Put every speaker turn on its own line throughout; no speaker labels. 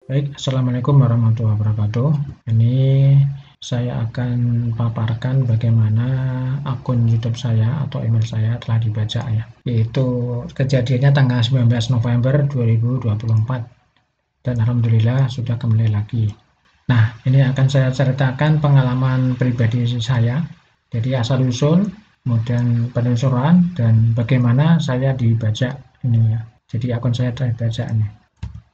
Baik, Assalamualaikum warahmatullahi wabarakatuh. Ini saya akan paparkan bagaimana akun YouTube saya atau email saya telah dibajak ya. Yaitu kejadiannya tanggal 19 November 2024 dan alhamdulillah sudah kembali lagi. Nah, ini akan saya ceritakan pengalaman pribadi saya. Jadi asal usul, kemudian penelusuran dan bagaimana saya dibajak ini ya. Jadi akun saya dibajak ini.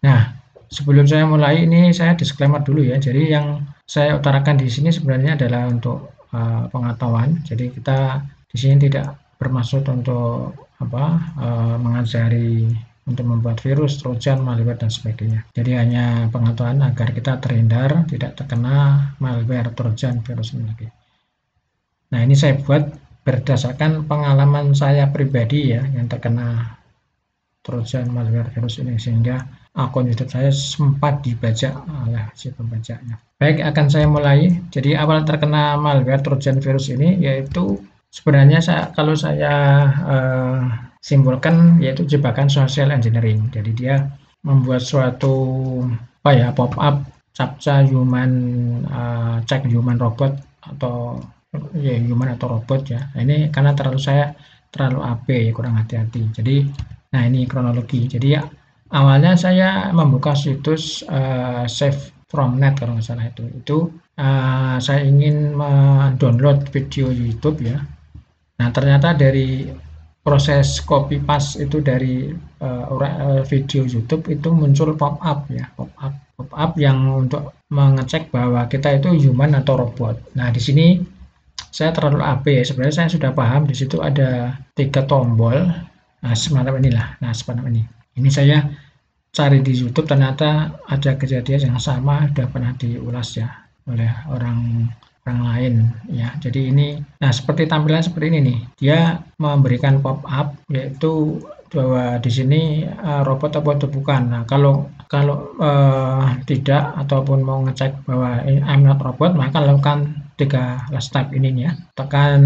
Nah, sebelum saya mulai ini saya disclaimer dulu ya. Jadi yang saya utarakan di sini sebenarnya adalah untuk pengetahuan. Jadi kita di sini tidak bermaksud untuk mengajari untuk membuat virus, trojan, malware dan sebagainya. Jadi hanya pengetahuan agar kita terhindar tidak terkena malware, trojan, virus ini lagi. Nah, ini saya buat berdasarkan pengalaman saya pribadi ya yang terkena trojan, malware, virus ini sehingga akun YouTube saya sempat dibajak oleh si pembajaknya. Baik, akan saya mulai. Jadi awal terkena malware trojan virus ini yaitu sebenarnya kalau saya simpulkan yaitu jebakan social engineering. Jadi dia membuat suatu pop-up captcha human check human robot atau ya human atau robot ya. Nah, ini karena saya terlalu AB ya, kurang hati-hati. Jadi nah ini kronologi. Jadi awalnya saya membuka situs save from net kalau nggak salah itu saya ingin mendownload video YouTube ya. Nah ternyata dari proses copy paste itu dari video YouTube itu muncul pop-up ya, pop-up yang untuk mengecek bahwa kita itu human atau robot. Nah di sini saya terlalu AB ya. Sebenarnya saya sudah paham di situ ada 3 tombol. Nah, semacam inilah. Nah, semacam ini. Ini saya cari di YouTube ternyata ada kejadian yang sama sudah pernah diulas ya oleh orang lain ya. Jadi ini nah seperti tampilan seperti ini nih. Dia memberikan pop-up yaitu bahwa di sini robot atau bukan. Nah, kalau tidak ataupun mau ngecek bahwa I'm not robot maka lakukan 3 step ini ya. Tekan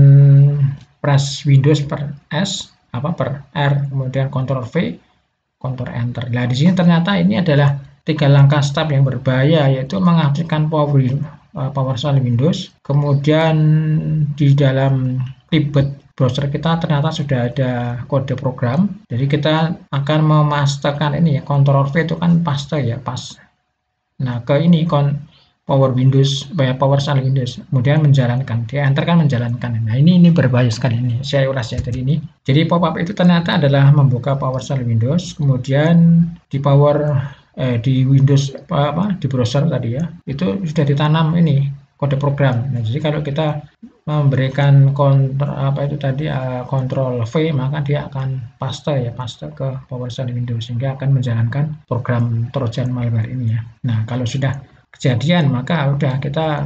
press Windows per S per R kemudian Ctrl V Ctrl Enter. Nah di sini ternyata ini adalah 3 langkah step yang berbahaya yaitu mengaktifkan PowerShell Windows. Kemudian di dalam ribet browser kita ternyata sudah ada kode program. Jadi kita akan memastekan ini ya, Ctrl V itu kan paste ya, pas. Nah ke ini PowerShell Windows, kemudian menjalankan, dia enter kan menjalankan. Nah ini berbahaya sekali ini, saya ulas ya tadi ini. Jadi pop-up itu ternyata adalah membuka PowerShell Windows, kemudian di Windows di browser tadi ya, itu sudah ditanam ini kode program. Nah jadi kalau kita memberikan Ctrl V maka dia akan paste ke PowerShell Windows sehingga akan menjalankan program trojan malware ini ya. Nah kalau sudah kejadian maka udah kita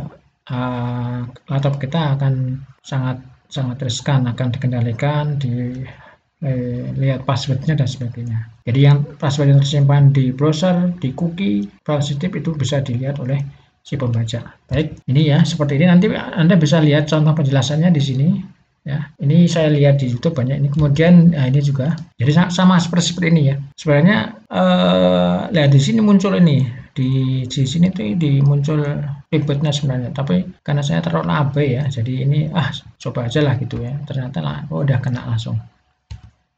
laptop kita akan sangat riskan, akan dikendalikan, lihat passwordnya dan sebagainya. Jadi yang password yang tersimpan di browser, di cookie, file sensitif itu bisa dilihat oleh si pembajak. Baik, ini ya seperti ini. Nanti Anda bisa lihat contoh penjelasannya di sini. Ya, ini saya lihat di YouTube banyak ini. Kemudian ini juga. Jadi sama seperti ini ya. Sebenarnya lihat di sini muncul ini. Di sini tuh muncul ribetnya sebenarnya, tapi karena saya terlalu AB ya, jadi ini coba aja lah gitu ya. Ternyata udah kena langsung.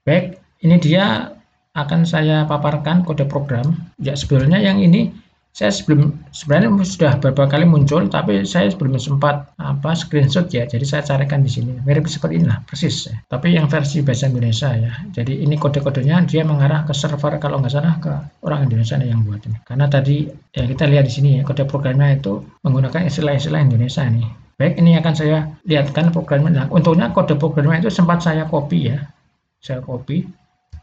Baik, ini dia akan saya paparkan kode program. Ya sebetulnya yang ini saya sebenarnya sudah beberapa kali muncul, tapi saya belum sempat screenshot ya. Jadi saya carikan di sini. Mirip seperti inilah persis ya. Tapi yang versi bahasa Indonesia ya. Jadi ini kode-kodenya dia mengarah ke server kalau nggak salah ke orang Indonesia yang buat ini. Karena tadi ya kita lihat di sini ya kode programnya itu menggunakan istilah-istilah Indonesia nih. Baik, ini akan saya lihatkan programnya. Nah, untungnya kode programnya itu sempat saya copy ya. Saya copy.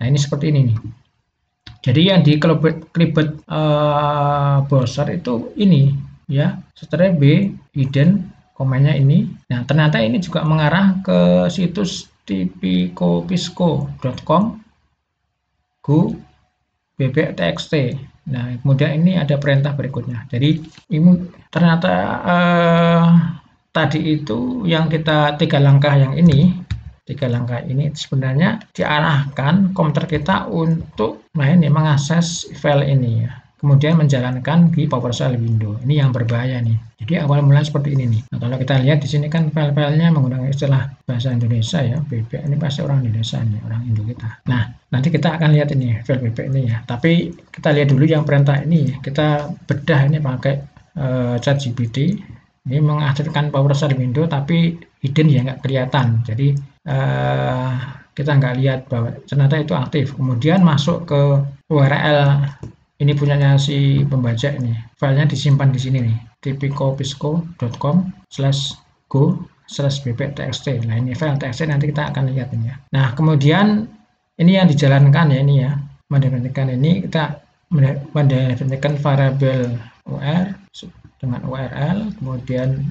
Nah, ini seperti ini nih. Jadi yang di kelibet browser itu ini ya, setelah B hidden komennya ini. Nah ternyata ini juga mengarah ke situs tipicopisco.com go bbtxt. Nah kemudian ini ada perintah berikutnya. Jadi ini ternyata tadi itu yang kita 3 langkah yang ini. 3 langkah ini sebenarnya diarahkan komputer kita untuk mengakses file ini ya. kemudian menjalankan di PowerShell window. Ini yang berbahaya nih. Jadi awal mula seperti ini nih. Nah, kalau kita lihat di sini kan file-filenya menggunakan istilah bahasa Indonesia ya, bebek ini pasti orang Indonesia nih, orang Indo kita. Nah, nanti kita akan lihat ini file bebek ini ya. Tapi kita lihat dulu yang perintah ini. Kita bedah ini pakai ChatGPT. Ini mengaktifkan PowerShell window tapi hidden ya, nggak kelihatan. Jadi kita nggak lihat bahwa ternyata itu aktif. Kemudian masuk ke URL ini punyanya si pembaca ini. Filenya disimpan di sini nih, tipicopisco.com/go/bebek.txt. Nah, ini file txt nanti kita akan lihat ini ya. Nah, kemudian ini yang dijalankan ya, ini ya. Mendefinisikan ini kita mendefinisikan variabel UR dengan URL, kemudian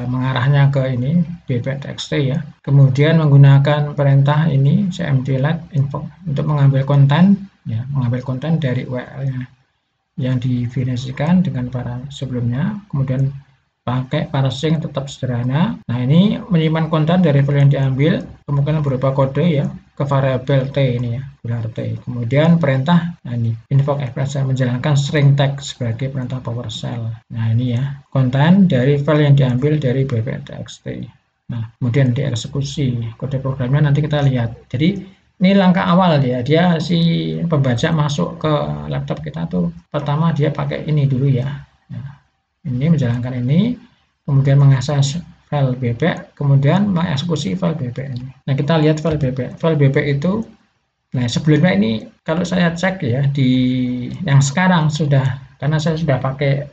mengarahnya ke ini bebek.txt ya. Kemudian menggunakan perintah ini cmd-let info untuk mengambil konten ya, mengambil konten dari URL yang didefinisikan dengan para sebelumnya. Kemudian pakai parsing tetap sederhana. Nah, ini menyimpan konten dari file yang diambil, kemungkinan berupa kode ya, ke variabel T ini ya, gelar T. Kemudian perintah, nah ini invoke expression menjalankan string tag sebagai perintah PowerShell. Nah, ini ya, konten dari file yang diambil dari bebek.txt. Nah, kemudian dieksekusi. Kode programnya nanti kita lihat. Jadi ini langkah awal ya, dia si pembaca masuk ke laptop kita tuh pertama dia pakai ini dulu ya. Nah, ini menjalankan ini, kemudian mengakses file bebek, kemudian mengeksekusi file bebek ini. Nah, kita lihat file bebek. File bebek itu, nah sebelumnya ini kalau saya cek ya di yang sekarang sudah, karena saya sudah pakai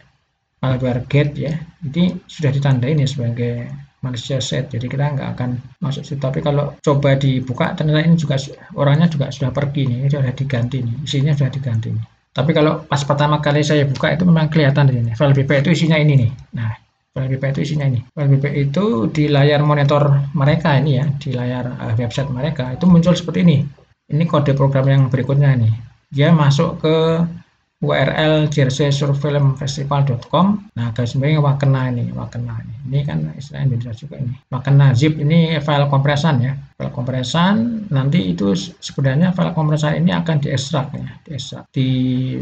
malware gate ya, jadi sudah ditandai ini sebagai manusia set, jadi kita nggak akan masuk situ. Tapi kalau coba dibuka ternyata ini juga orangnya juga sudah pergi nih, ini sudah diganti nih, isinya sudah diganti nih. Tapi kalau pas pertama kali saya buka itu memang kelihatan di sini. File bebek itu isinya ini nih. Nah, file bebek itu isinya ini. File bebek itu di layar monitor mereka ini ya, di layar website mereka itu muncul seperti ini. Ini kode program yang berikutnya nih. Dia masuk ke URL jerseysurfilmfestival.com. Nah, garis miring Wakena ini, Wakena ini. Ini kan istilah Indonesia juga ini. Wakena zip ini file kompresan ya. File kompresan nanti itu sebenarnya file kompresan ini akan diekstrak ya, diekstrak di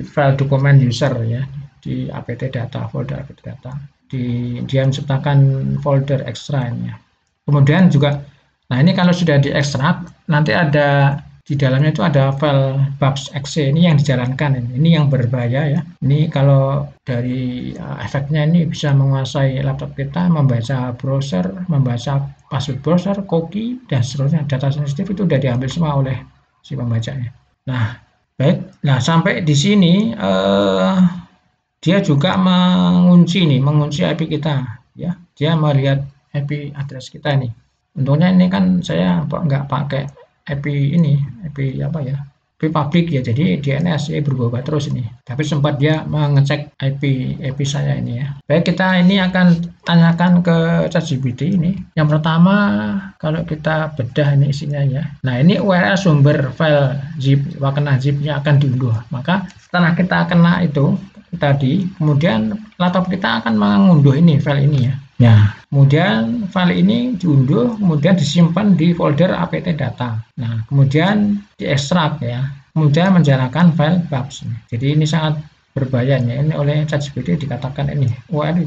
file dokumen user ya, di apt data, folder apt data. Dia menciptakan folder ekstra ini ya. Kemudian juga, nah ini kalau sudah diekstrak nanti ada di dalamnya itu ada file babs.exe ini yang dijalankan ini yang berbahaya ya. Ini kalau dari efeknya ini bisa menguasai laptop kita, membaca browser, membaca password browser, cookie dan seterusnya. Data sensitif itu sudah diambil semua oleh si pembacanya. Nah, baik. Nah, sampai di sini dia juga mengunci IP kita ya. Dia melihat IP address kita ini. Untungnya ini kan saya nggak pakai IP ini, IP apa ya, IP public ya, jadi DNS ya berubah terus ini. Tapi sempat dia mengecek IP saya ini ya. Baik, kita ini akan tanyakan ke ChatGPT ini. Yang pertama kalau kita bedah ini isinya ya. Nah, ini URL sumber file zip, Wakena zipnya akan diunduh. Maka setelah kita kena itu tadi, kemudian laptop kita akan mengunduh ini file ini ya. Nah, kemudian file ini diunduh, kemudian disimpan di folder apt data. Nah, kemudian diekstrak ya, kemudian menjalankan file babs. Jadi ini sangat berbahaya ya. Ini oleh ChatGPT dikatakan ini URL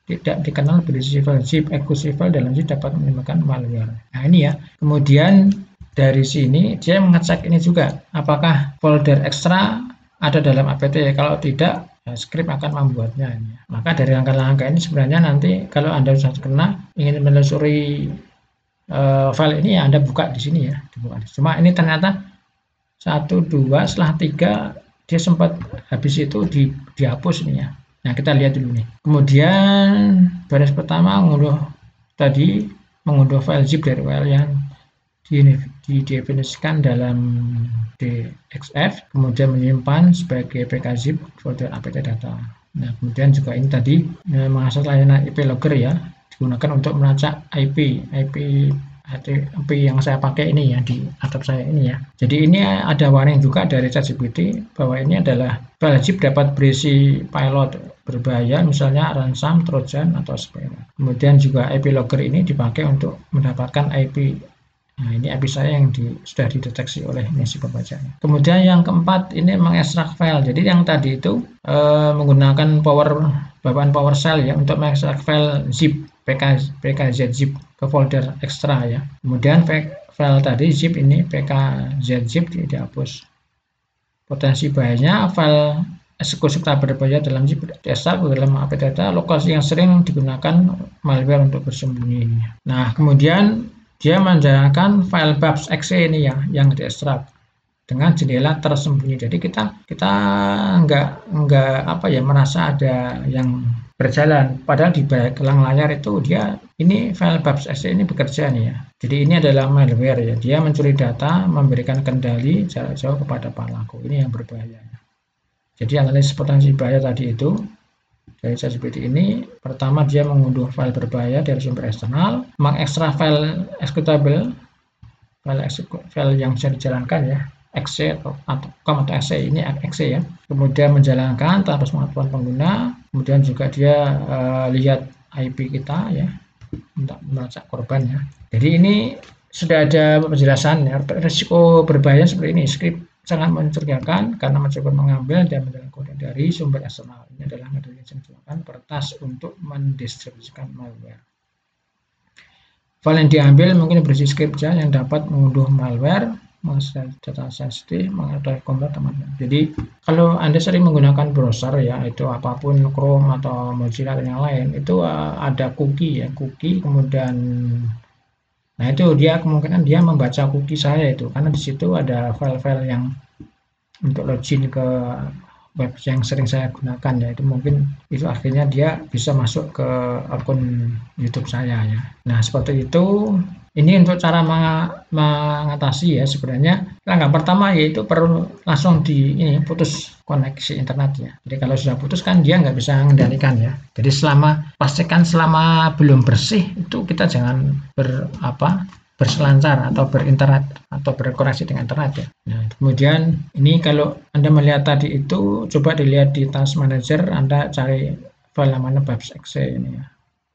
tidak dikenal berisi file zip eksklusif dalam zip dapat menimbulkan malware. Nah, ini ya. Kemudian dari sini dia mengecek ini juga, apakah folder ekstra ada dalam apt ya. Kalau tidak, script akan membuatnya. Maka dari langkah-langkah ini sebenarnya nanti kalau Anda sudah kena ingin menelusuri file ini ya Anda buka di sini ya, dibuka. Cuma ini ternyata 1, 2, setelah 3 dia sempat habis itu dihapus ini ya. Nah, kita lihat dulu nih. Kemudian baris pertama mengunduh file zip dari URL yang didefinisikan dalam DXF, kemudian menyimpan sebagai pkzip folder apt data. Nah, kemudian juga ini tadi mengakses layanan IP logger ya, digunakan untuk melacak IP yang saya pakai ini ya, di laptop saya ini ya. Jadi ini ada warning juga dari ChatGPT bahwa ini adalah file zip dapat berisi payload berbahaya, misalnya ransom, trojan atau spyware. Kemudian juga IP logger ini dipakai untuk mendapatkan IP Nah, ini API saya yang sudah dideteksi oleh si pembacanya. Kemudian yang keempat ini mengekstrak file. Jadi yang tadi itu menggunakan bawaan PowerShell ya untuk mengekstrak file zip pkz zip ke folder ekstra ya. Kemudian file tadi zip ini pkz zip dihapus. Potensi bahayanya file eksekusi tak berbahaya dalam zip desktop dalam API data lokasi yang sering digunakan malware untuk bersembunyi. Nah, kemudian dia menjalankan file babs.exe ini ya yang diekstrak dengan jendela tersembunyi. Jadi kita nggak apa ya merasa ada yang berjalan. Padahal di belakang layar itu dia ini file babs.exe ini bekerja nih ya. Jadi ini adalah malware ya. Dia mencuri data, memberikan kendali jarak jauh kepada pelaku. Ini yang berbahaya. Jadi analisis potensi bahaya tadi itu dari ChatGPT ini, pertama dia mengunduh file berbahaya dari sumber eksternal, mengekstrak file executable, file yang bisa dijalankan ya, exe atau com atau exe ini exe ya. Kemudian menjalankan tanpa pengetahuan pengguna, kemudian juga dia lihat IP kita ya, untuk melacak korban ya. Jadi ini sudah ada penjelasan ya, risiko berbahaya seperti ini, script sangat mencurigakan karena mencoba mengambil dan menjalankan kode dari sumber eksternal. Ini adalah metode yang digunakan peretas untuk mendistribusikan malware. File yang diambil mungkin berisi script yang dapat mengunduh malware, mengakses data sensitif, mengatur komputer teman-teman. Jadi kalau Anda sering menggunakan browser ya, itu apapun Chrome atau Mozilla dan yang lain, itu ada cookie ya, kemudian nah itu dia kemungkinan dia membaca cookie saya itu karena di situ ada file-file yang untuk login ke web yang sering saya gunakan ya, itu mungkin itu akhirnya dia bisa masuk ke akun YouTube saya ya. Nah seperti itu. Ini untuk cara mengatasi ya sebenarnya. Langkah pertama yaitu perlu langsung putus koneksi internet ya. Jadi kalau sudah putus kan dia nggak bisa mengendalikan ya. Jadi pastikan selama belum bersih itu kita jangan berselancar atau berinternet atau berkoneksi dengan internet ya. Nah, kemudian ini kalau Anda melihat tadi itu coba dilihat di Task Manager, Anda cari file namanya babs.exe ini ya.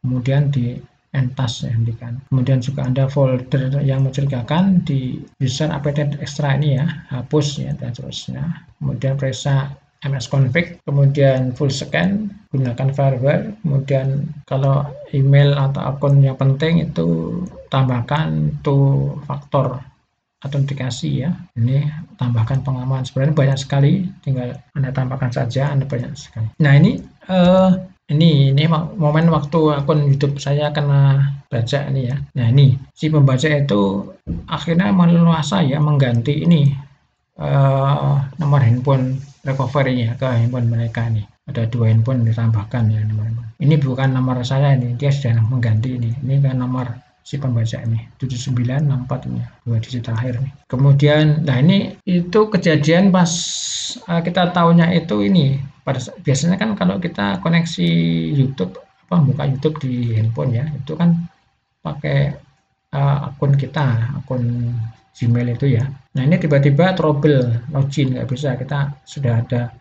Kemudian di entas ya hentikan. Kemudian juga ada folder yang mencurigakan di user update extra ini ya, hapus ya dan seterusnya. Kemudian periksa msconfig, kemudian full scan, gunakan firewall, kemudian kalau email atau akun yang penting itu tambahkan two factor autentikasi ya. Ini tambahkan pengaman. Sebenarnya banyak sekali, tinggal Anda tambahkan saja, Anda banyak sekali. Nah, ini momen waktu akun YouTube saya kena baca ini ya. Nah ini si pembaca itu akhirnya meleluasa ya mengganti ini nomor handphone recovery-nya ke handphone mereka nih. Ada 2 handphone ditambahkan ya teman-teman. Ini bukan nomor saya ini, dia sudah mengganti ini. Ini kan nomor si pembaca ini 7964 ini 2 digit terakhir nih. Kemudian nah ini itu kejadian pas kita tahunya itu ini biasanya kan kalau kita koneksi YouTube buka YouTube di handphone ya itu kan pakai akun Gmail itu ya. Nah ini tiba-tiba trouble login nggak bisa, kita sudah ada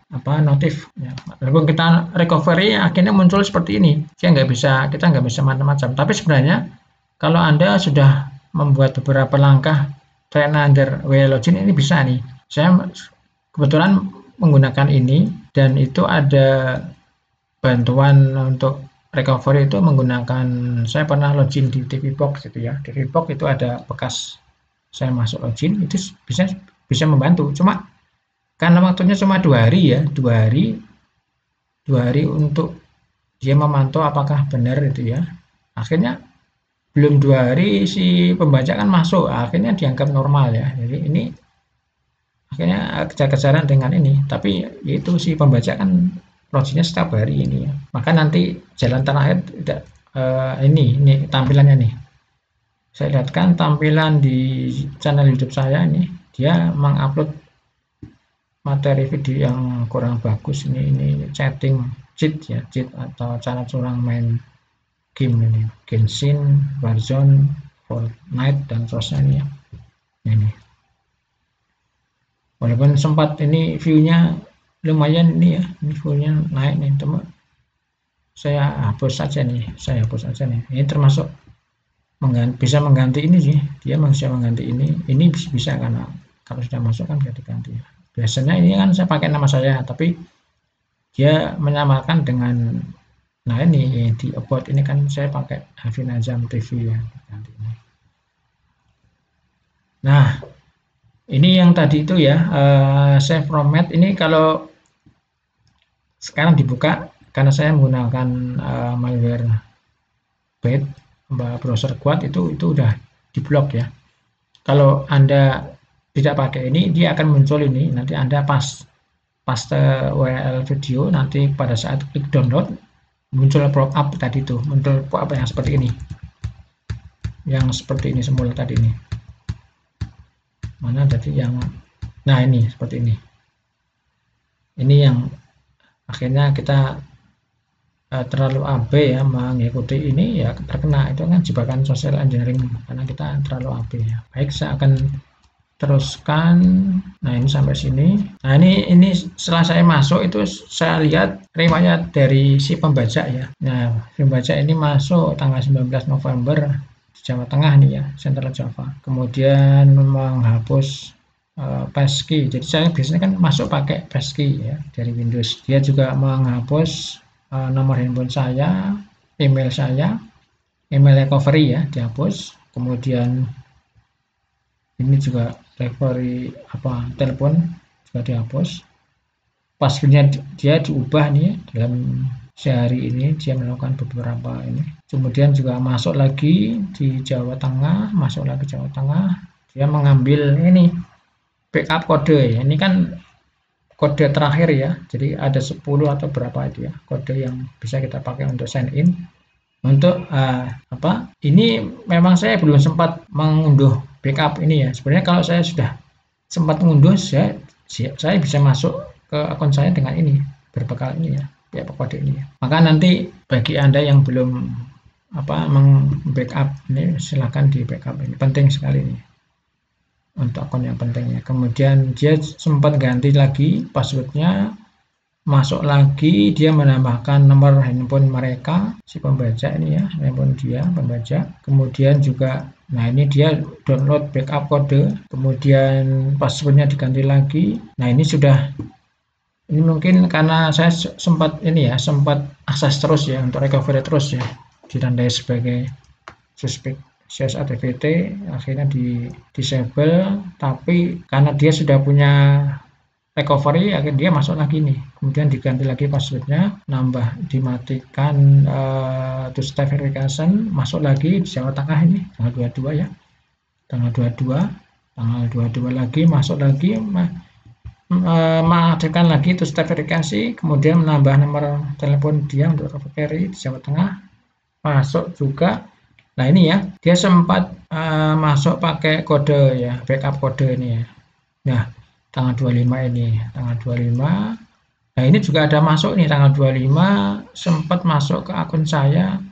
notif ya. Lalu kita recovery akhirnya muncul seperti ini, kita nggak bisa macam-macam. Tapi sebenarnya kalau Anda sudah membuat beberapa langkah try another way login ini bisa nih. Saya kebetulan menggunakan ini dan itu ada bantuan untuk recovery itu menggunakan, saya pernah login di TV Box gitu ya. TV Box itu ada bekas saya masuk login, itu bisa membantu. Cuma karena waktunya cuma 2 hari ya, 2 hari untuk dia memantau apakah benar itu ya. Akhirnya belum 2 hari si pembaca kan masuk, akhirnya dianggap normal ya. Jadi ini akhirnya kejar-kejaran dengan ini, tapi itu si pembaca kan loginnya setiap hari ini ya. Maka nanti jalan terakhir tidak ini tampilannya nih. Saya lihatkan tampilan di channel YouTube saya ini, dia mengupload materi video yang kurang bagus ini chatting cheat atau cara curang main game ini, Genshin, Warzone, Fortnite dan seterusnya ini ya. Ini. Walaupun sempat ini view-nya lumayan ini ya, ini view-nya naik nih teman. Saya hapus saja nih. Ini termasuk bisa mengganti ini sih, dia bisa mengganti ini bisa karena kalau sudah masuk kan bisa diganti. Biasanya ini kan saya pakai nama saya, tapi dia menyamakan dengan, nah ini di about ini kan saya pakai Hafin Azam TV ya, ganti ini. Nah, ini yang tadi itu ya, save format ini kalau sekarang dibuka karena saya menggunakan malware bed browser kuat itu udah diblok ya. Kalau Anda tidak pakai ini, dia akan muncul ini. Nanti Anda paste URL video, nanti pada saat klik download muncul pop up tadi itu, muncul pop up yang seperti ini. Yang seperti ini semula tadi ini. Mana tadi yang, nah ini seperti ini. Ini yang akhirnya kita terlalu AB ya mengikuti ini ya terkena, itu kan jebakan social engineering karena kita terlalu AB ya. Baik, saya akan teruskan. Nah, ini sampai sini. Nah, ini setelah saya masuk itu saya lihat riwayat dari si pembajak ya. Nah, pembajak ini masuk tanggal 19 November di Jawa Tengah nih ya, Central Java. Kemudian menghapus passkey. Jadi saya biasanya kan masuk pakai passkey ya dari Windows. Dia juga menghapus nomor handphone saya, email saya, email recovery ya dihapus. Kemudian ini juga recovery telepon juga dihapus. Passwordnya dia diubah nih dalam sehari ini, dia melakukan beberapa ini. Kemudian juga masuk lagi di Jawa Tengah, dia mengambil ini backup kode ya. Ini kan kode terakhir ya, jadi ada 10 atau berapa itu ya kode yang bisa kita pakai untuk sign in. Untuk ini memang saya belum sempat mengunduh backup ini ya. Sebenarnya kalau saya sudah sempat mengunduh, saya bisa masuk ke akun saya dengan ini, berbekal ini ya, backup kode ini ya. Maka nanti bagi Anda yang belum meng-backup ini, silahkan di backup, ini penting sekali nih untuk akun yang pentingnya. Kemudian dia sempat ganti lagi passwordnya, masuk lagi, dia menambahkan nomor handphone mereka si pembajak ini ya, handphone dia pembajak. Kemudian juga, nah ini dia download backup kode, kemudian passwordnya diganti lagi. Nah ini mungkin karena saya sempat akses terus ya, untuk recovery terus ya, ditandai sebagai suspek CSATVT, akhirnya di disable. Tapi karena dia sudah punya recovery, akhirnya dia masuk lagi nih, kemudian diganti lagi passwordnya, dimatikan two step verification, masuk lagi di Jawa Tengah ini tanggal 22 ya, tanggal 22 lagi masuk lagi, mengaktifkan lagi two step verifikasi, kemudian menambah nomor telepon dia untuk recovery di Jawa Tengah, masuk juga. Nah ini ya, dia sempat masuk pakai kode ya, backup kode ini ya. Nah, tanggal 25 ini, tanggal 25. Nah ini juga ada masuk nih, tanggal 25 sempat masuk ke akun saya,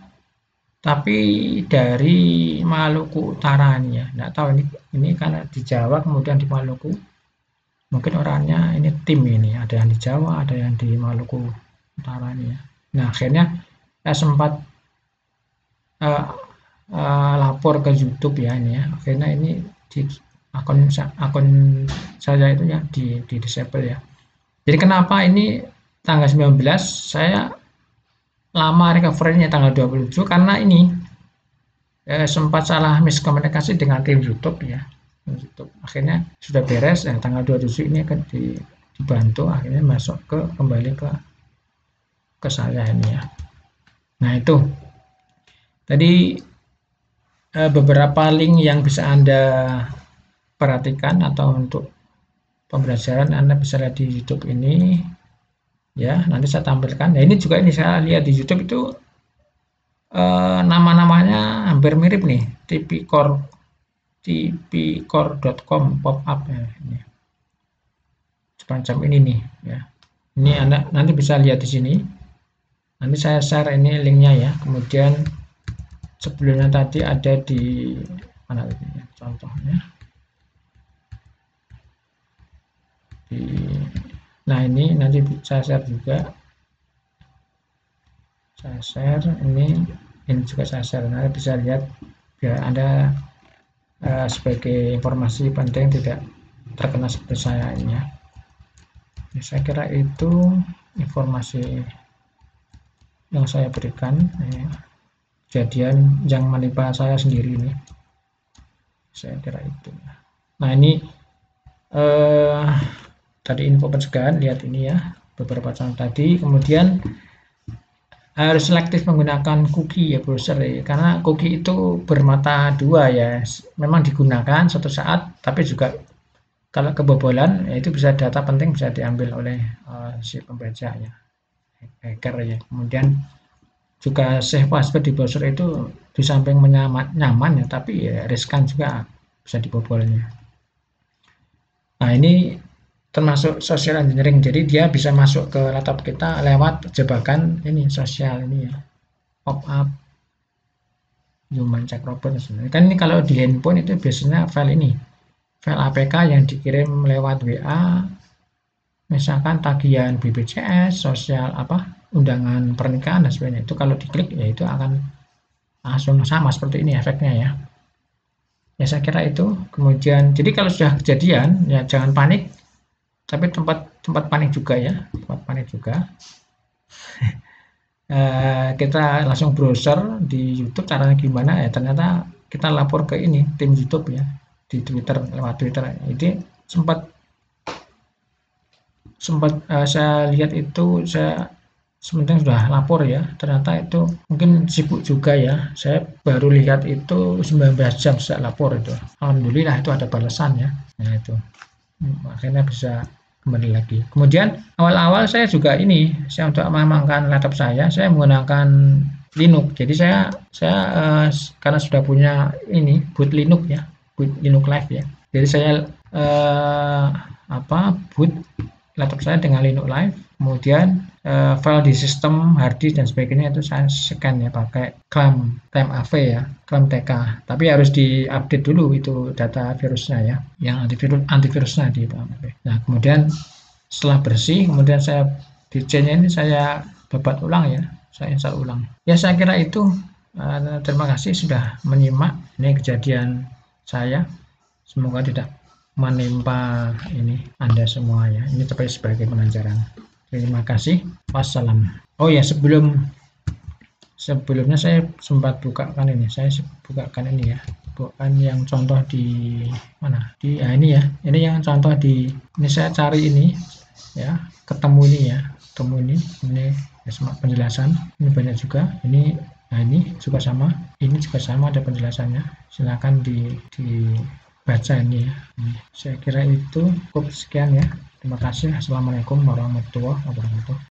tapi dari Maluku Utara nih ya. Nggak tahu ini karena di Jawa kemudian di Maluku. Mungkin orangnya ini tim ini, ada yang di Jawa, ada yang di Maluku Utara nih ya. Nah akhirnya saya sempat lapor ke YouTube ya ini ya. Akhirnya ini di akun saya itu ya di disable ya. Jadi kenapa ini tanggal 19 saya lama recovery-nya tanggal 27, karena ini sempat salah miskomunikasi dengan tim YouTube ya. YouTube. Akhirnya sudah beres, tanggal 27 ini akan dibantu, akhirnya masuk kembali ke saya ini ya. Nah itu tadi beberapa link yang bisa Anda perhatikan, atau untuk pembelajaran Anda bisa lihat di YouTube ini ya, nanti saya tampilkan. Nah ini juga ini saya lihat di YouTube itu nama-namanya hampir mirip nih, tpcore.com pop up ya, ini semacam ini nih ya. Ini Anda nanti bisa lihat di sini, nanti saya share ini linknya ya. Kemudian sebelumnya tadi ada di mana ini contohnya nah ini nanti saya share juga, saya share ini juga saya share, nanti bisa lihat biar Anda sebagai informasi penting tidak terkena seperti saya ini ya. Saya kira itu informasi yang saya berikan, kejadian yang menimpa saya sendiri ini, saya kira itu. Nah ini tadi info pencegahan, lihat ini ya beberapa contoh tadi. Kemudian harus selektif menggunakan cookie ya browser ya, karena cookie itu bermata dua ya, memang digunakan suatu saat, tapi juga kalau kebobolan ya itu bisa data penting bisa diambil oleh si pembaca ya, hacker ya. Kemudian juga save password di browser itu di samping nyaman ya, tapi ya riskan juga bisa dibobolnya. Nah ini termasuk social engineering, jadi dia bisa masuk ke laptop kita lewat jebakan ini sosial ini ya, pop up, human check robot. Kan ini kalau di handphone itu biasanya file ini, file APK yang dikirim lewat WA, misalkan tagihan BPJS, sosial undangan pernikahan dan sebagainya, itu kalau diklik ya itu akan langsung sama seperti ini efeknya ya. Ya saya kira itu. Kemudian jadi kalau sudah kejadian ya jangan panik, tapi tempat panik juga ya, tempat panik juga. Kita langsung browser di YouTube, caranya gimana ya, ternyata kita lapor ke ini tim YouTube ya, di Twitter, lewat Twitter. Jadi sempat saya lihat itu, saya sebenarnya sudah lapor ya, ternyata itu mungkin sibuk juga ya, saya baru lihat itu 19 jam sejak lapor itu. Alhamdulillah itu ada balasan ya. Nah itu akhirnya bisa kembali lagi. Kemudian awal-awal saya juga saya untuk mengamankan laptop saya menggunakan Linux. Jadi saya karena sudah punya boot Linux ya, boot Linux Live ya. Jadi saya boot laptop saya dengan Linux Live, kemudian file di sistem, hard disk dan sebagainya itu saya scan ya pakai claim AV ya, claim TK. Tapi harus diupdate dulu itu data virusnya ya, yang antivirusnya di AV. Nah kemudian setelah bersih, kemudian saya di chain ini saya babat ulang ya, saya install ulang. Ya saya kira itu. Terima kasih sudah menyimak ini kejadian saya. Semoga tidak menimpa Anda semua ya. Ini sebagai pelajaran. Terima kasih. Wassalam. Oh ya, sebelumnya saya sempat bukakan ini. Saya bukakan ini ya. Bukan yang contoh di mana? Ini ya. Ini yang contoh ini saya cari ini ya. Ketemu ini ya. Ini ya, penjelasan. Ini banyak juga. Ini juga sama. Ini juga sama ada penjelasannya. Silakan dibaca ini ya. Saya kira itu cukup sekian ya. Terima kasih. Assalamualaikum warahmatullahi wabarakatuh.